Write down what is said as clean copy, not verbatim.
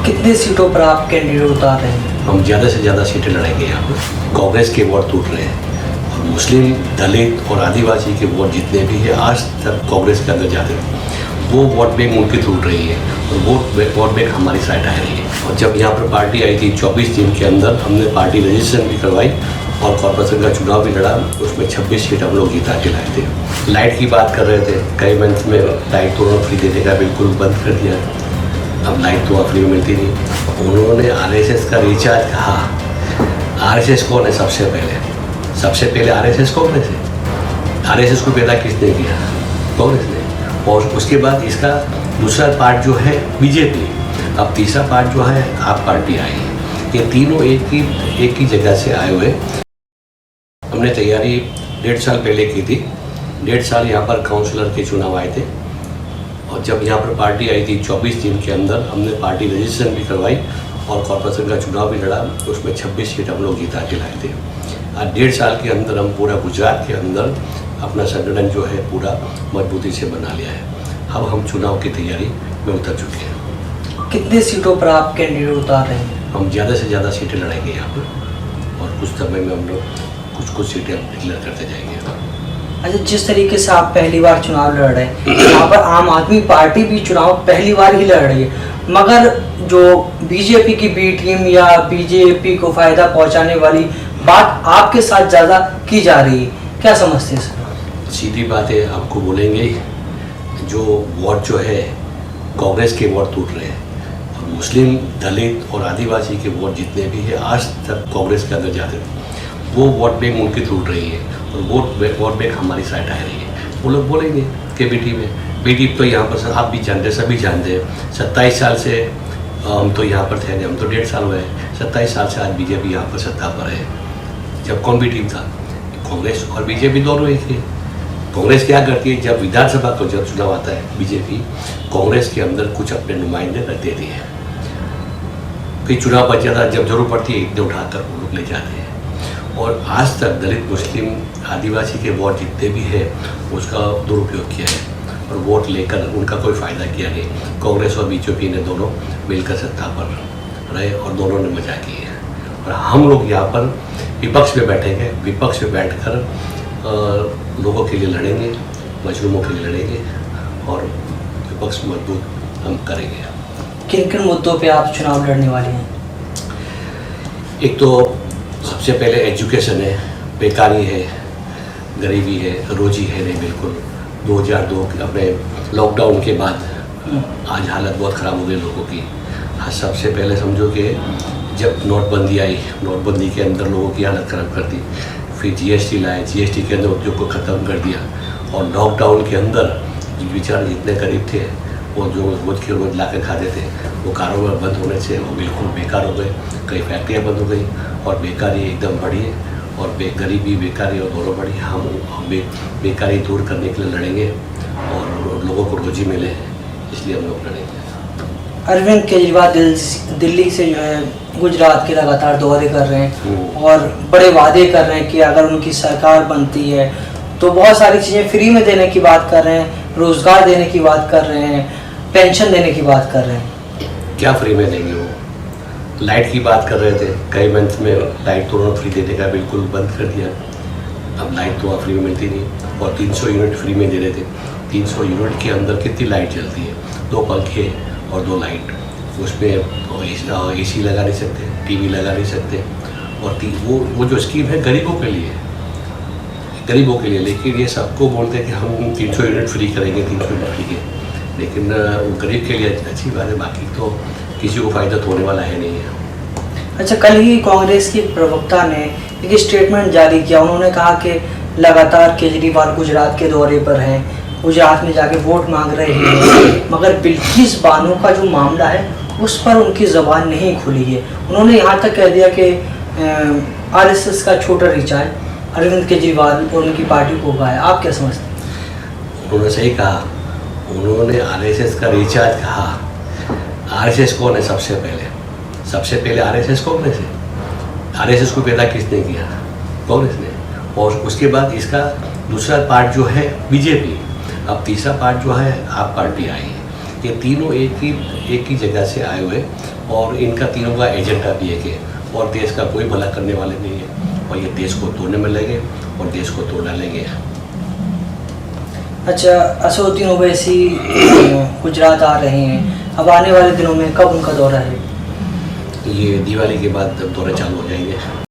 कितनी सीटों पर आप कैंडिडेट उतार रहे हैं? हम ज़्यादा से ज़्यादा सीटें लड़ेंगे यहाँ पर। कांग्रेस के वोट टूट रहे हैं और मुस्लिम, दलित और आदिवासी के वोट जितने भी हैं आज तक कांग्रेस के अंदर जाते थे, वो वोट बैंक उनकी टूट रही है और वोट बैंक हमारी साइड आ रही है। और जब यहाँ पर पार्टी आई थी 24 दिन के अंदर हमने पार्टी रजिस्ट्रेशन भी करवाई और कॉर्पोरेशन का चुनाव भी लड़ा, उसमें 26 सीट हम लोग जीता के लाए थे। लाइट की बात कर रहे थे, कई मंथ में लाइट तो फ्री देने का बिल्कुल बंद कर दिया, अब लाइट तो फ्री में मिलती नहीं। उन्होंने आरएसएस का रिचार्ज कहा। आरएसएस कौन है? सबसे पहले आरएसएस कांग्रेस है। आरएसएस को पैदा किसने किया? कांग्रेस ने। और उसके बाद इसका दूसरा पार्ट जो है बीजेपी, अब तीसरा पार्ट जो है आप पार्टी आई। ये तीनों एक ही जगह से आए हुए। हमने तैयारी 1.5 साल पहले की थी। 1.5 साल यहाँ पर काउंसलर के चुनाव आए थे और जब यहाँ पर पार्टी आई थी 24 दिन के अंदर हमने पार्टी रजिस्ट्रेशन भी करवाई और कॉर्पोरेशन का चुनाव भी लड़ा, उसमें 26 सीट हम लोग जीता के लाए थे। आज 1.5 साल के अंदर हम पूरा गुजरात के अंदर अपना संगठन जो है पूरा मजबूती से बना लिया है। अब हम चुनाव की तैयारी में उतर चुके हैं। कितनी सीटों पर आप कैंडिडेट उतार रहे हैं? हम ज़्यादा से ज़्यादा सीटें लड़ेंगे यहाँ पर और कुछ समय में हम लोग कुछ सीटें डिक्लेयर करते जाएंगे। अच्छा, जिस तरीके से आप पहली बार चुनाव लड़ रहे हैं, यहाँ पर आम आदमी पार्टी भी चुनाव पहली बार ही लड़ रही है, मगर जो बीजेपी की बी टीम या बीजेपी को फायदा पहुंचाने वाली बात आपके साथ ज़्यादा की जा रही है, क्या समझते हैं सर? सीधी बात है, आपको बोलेंगे जो वोट जो है कांग्रेस के वोट टूट रहे हैं और मुस्लिम, दलित और आदिवासी के वोट जितने भी हैं आज तक कांग्रेस के अंदर जाते थे, वो वोट बैंक उनकी टूट रही है और वोट बैंक हमारी साइड आ रही है। वो लोग बोलेंगे कि बेटी तो यहाँ पर आप भी जानते, सभी जानते हैं, 27 साल से हम तो यहाँ पर थे, हम तो 1.5 साल हुए हैं, 27 साल से आज बीजेपी यहाँ पर सत्ता पर है। जब कौन भी टीम था? कांग्रेस और बीजेपी दोनों एक है। कांग्रेस क्या करती है, जब विधानसभा का जब चुनाव आता है बीजेपी कांग्रेस के अंदर कुछ अपने नुमाइंदे रख देती है, फिर चुनाव बच जाता है, जब जरूरत पड़ती है इतने उठाकर वो लोग ले जाते हैं। और आज तक दलित, मुस्लिम, आदिवासी के वोट जितने भी हैं उसका दुरुपयोग किया है और वोट लेकर उनका कोई फ़ायदा किया नहीं। कांग्रेस और बीजेपी ने दोनों मिलकर सत्ता पर रहे और दोनों ने मजा की है और हम लोग यहाँ पर विपक्ष में बैठेंगे। विपक्ष में बैठकर लोगों के लिए लड़ेंगे, मजलूमों के लिए लड़ेंगे और विपक्ष मजबूत हम करेंगे। किन किन मुद्दों पे आप चुनाव लड़ने वाले हैं? एक तो सबसे पहले एजुकेशन है, बेकारी है, गरीबी है, रोजी है नहीं बिल्कुल। 2002 अपने लॉकडाउन के बाद आज हालत बहुत ख़राब हो गई लोगों की। आज सबसे पहले समझो कि जब नोटबंदी आई, नोटबंदी के अंदर लोगों की हालत ख़राब कर दी, फिर जीएसटी लाए, जीएसटी के अंदर उद्योग को ख़त्म कर दिया और लॉकडाउन के अंदर बेचारे जितने गरीब थे वो जो रोज के रोज ला के खाते थे, वो कारोबार बंद होने से वो बिल्कुल बेकार हो गए। कई फैक्ट्रियाँ बंद हो गई और बेकारी एकदम बढ़ी है और गरीबी, बेकारी और दोनों बढ़ी। हम बेकारी दूर करने के लिए लड़ेंगे और लोगों को रोजी मिले, इसलिए हम लोग लड़ेंगे। अरविंद केजरीवाल दिल्ली से जो है गुजरात के लगातार दौरे कर रहे हैं और बड़े वादे कर रहे हैं कि अगर उनकी सरकार बनती है तो बहुत सारी चीज़ें फ्री में देने की बात कर रहे हैं, रोज़गार देने की बात कर रहे हैं, पेंशन देने की बात कर रहे हैं। क्या फ्री में देंगे? वो लाइट की बात कर रहे थे, कई मंथ में लाइट तो फ्री देने का बिल्कुल बंद कर दिया, अब लाइट तो फ्री में मिलती नहीं और 300 यूनिट फ्री में दे रहे थे। 300 यूनिट के अंदर कितनी लाइट चलती है? 2 पंखे और 2 लाइट, उसमें एसी लगा नहीं सकते, टीवी लगा नहीं सकते और वो जो स्कीम है गरीबों के लिए, लेकिन ये सबको बोलते हैं कि हम 300 यूनिट फ्री करेंगे, 300 यूनिट फ्री है, लेकिन वो गरीब के लिए अच्छी बात है, बाकी तो किसी को फ़ायदा तो होने वाला है नहीं है। अच्छा, कल ही कांग्रेस के प्रवक्ता ने एक स्टेटमेंट जारी किया। उन्होंने कहा कि लगातार केजरीवाल गुजरात के दौरे पर हैं, गुजरात में जाके वोट मांग रहे हैं, मगर बिल्किस बानो का जो मामला है उस पर उनकी ज़बान नहीं खुली है। उन्होंने यहाँ तक कह दिया कि आरएसएस का छोटा रिचार्ज अरविंद केजरीवाल और उनकी पार्टी को हुआ है। आप क्या समझते हैं? उन्होंने सही कहा, उन्होंने आरएसएस का रिचार्ज कहा। आरएसएस कौन है? सबसे पहले आरएसएस कांग्रेस है। आरएसएस को पैदा किसने किया? कांग्रेस ने। और उसके बाद इसका दूसरा पार्ट जो है बीजेपी, अब तीसरा पार्ट जो है आप पार्टी आई। ये तीनों एक ही जगह से आए हुए और इनका तीनों का एजेंडा भी एक है और देश का कोई भला करने वाले नहीं है और ये देश को तोड़ने में लगे और देश को तोड़ डालेंगे। अच्छा, असदुद्दीन ओवैसी गुजरात आ रहे हैं, अब आने वाले दिनों में कब उनका दौरा है? ये दिवाली के बाद दौरे चालू हो जाएंगे।